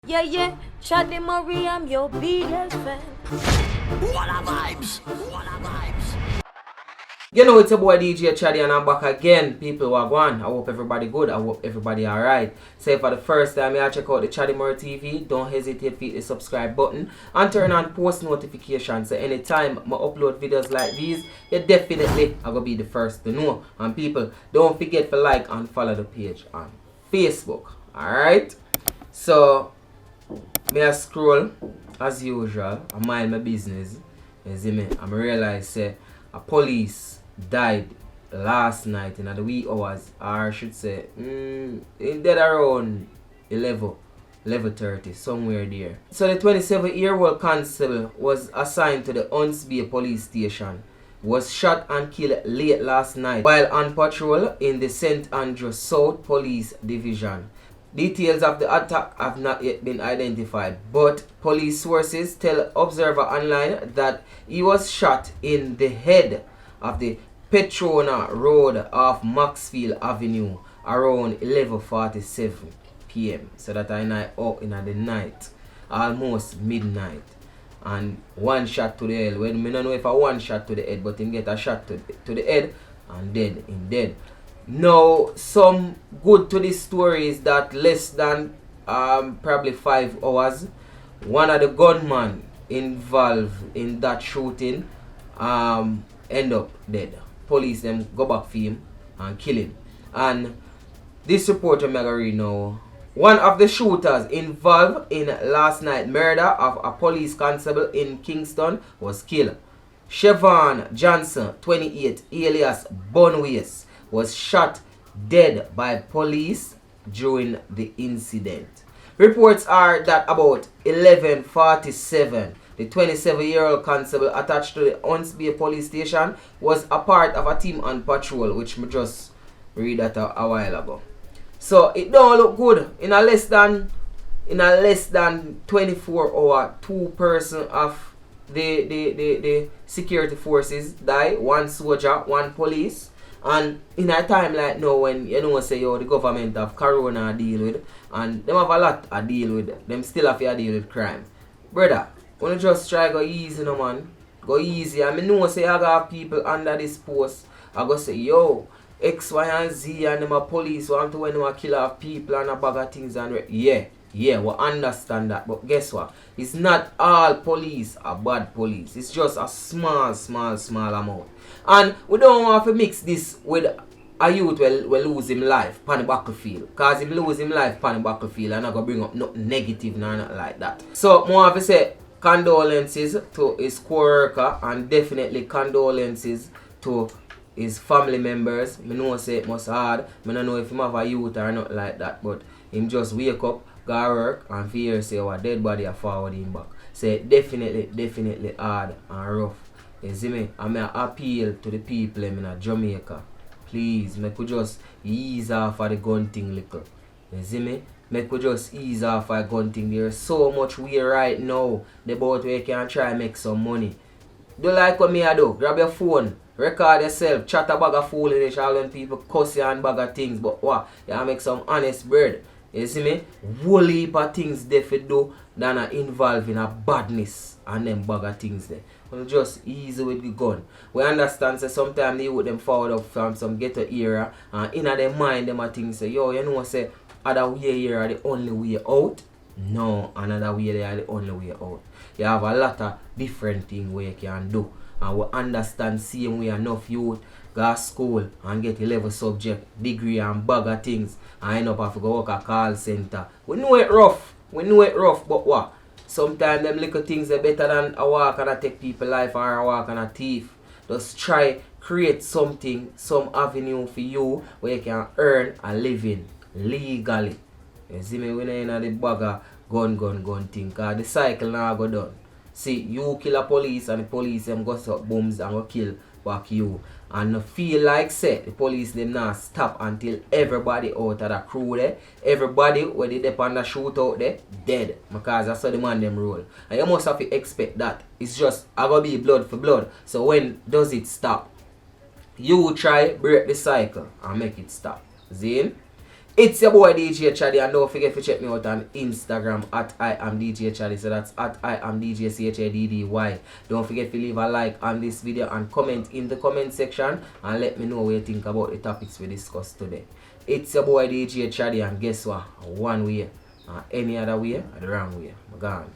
Yeah, Chaddy Marie, I'm your biggest fan. What a vibes! What a vibes! You know, it's your boy DJ Chaddy and I'm back again. People wagwan. I hope everybody good. I hope everybody alright. So for the first time you check out the Chaddy Marie TV, don't hesitate to hit the subscribe button and turn on post notifications. So anytime I upload videos like these, you definitely are gonna be the first to know. And people, don't forget to like and follow the page on Facebook. Alright? So me I scroll as usual. I mind my business. You see me? I realize say a police died last night in the wee hours, or I should say, it dead around 11:30, somewhere there. So the 27-year-old constable was assigned to the Huntsby police station. Was shot and killed late last night while on patrol in the St. Andrew South Police Division. Details of the attack have not yet been identified, but police sources tell Observer Online that he was shot in the head of the Petrona Road off Maxfield Avenue around 11:47 p.m. So that I night out in the night, almost midnight. And one shot to the head. Well, I don't know if I one shot to the head, but him get a shot to the head and dead. Now, some good to this story is that less than probably 5 hours, one of the gunmen involved in that shooting end up dead. Police them go back for him and kill him. And this report I'm gonna read now. One of the shooters involved in last night's murder of a police constable in Kingston was killed. Chevon Johnson, 28, alias Bunways, was shot dead by police during the incident. Reports are that about 11:47, the 27-year-old constable attached to the Huntsby police station was a part of a team on patrol, which I just read that a while ago. So it don't look good. In a less than 24 hour, 2 persons of the security forces die, 1 soldier, 1 police. And in a time like now when you know say the government have corona deal with and them have a lot to deal with, them still have to deal with crime. Brother, wanna just try go easy no man. Go easy. I mean know say I got people under this post. I go say yo X, Y, and Z and them a police want to when them a kill off people and a bag of things and yeah, we understand that. But guess what? It's not all police are bad police. It's just a small amount. And we don't want to mix this with a youth will lose him life on the battlefield. Because if he lose him life on the battlefield, I'm not going to bring up nothing negative nor nothing like that. So, more have to say condolences to his co-worker and definitely condolences to his family members. I know say it must hard. I don't know if him have a youth or not like that. But him just wake up, go work and fear say our dead body are forward him back. Say definitely hard and rough. You see me? I may appeal to the people in Jamaica. Please, make we just ease off of the gun thing little. You see me? Make we just ease off of the gun thing. There's so much way right now. The boat where you can try make some money. Do like what me I do. Grab your phone. Record yourself. Chat a bag of foolishness. All when people cuss you and bag of things. But what? You make some honest bread. You see me? Whole heap of things they fi do than are involved in a badness and them bag of things there. Well, just easy with the gun. We understand say sometimes they put them forward up from some ghetto era and in their mind them a think say yo you know say other way here are the only way out. No, another way they are the only way out. You have a lot of different things where you can do. And we understand same way enough youth go to school and get a level subject, degree and bag of things and end up have to go work a call center. We know it rough, but what? Sometimes them little things are better than a walk and a take people life or a walk and a thief. Just try create something, some avenue for you where you can earn a living legally. You see me when I in the bag of gun thing, cause the cycle now go done. See, you kill a police and the police them go up booms and go kill back you. And feel like say the police them not stop until everybody out of the crew there, everybody where they depend on the shootout there, dead. Because that's how the man them roll. And you must have to expect that. It's just I gotta be blood for blood. So when does it stop? You try break the cycle and make it stop. See? It's your boy DJ Chaddy, and don't forget to check me out on Instagram at I am DJ Chaddy. So that's at I am DJ CHADDY. Don't forget to leave a like on this video and comment in the comment section and let me know what you think about the topics we discussed today. It's your boy DJ Chaddy, and guess what? One way, any other way, the wrong way. I'm gone.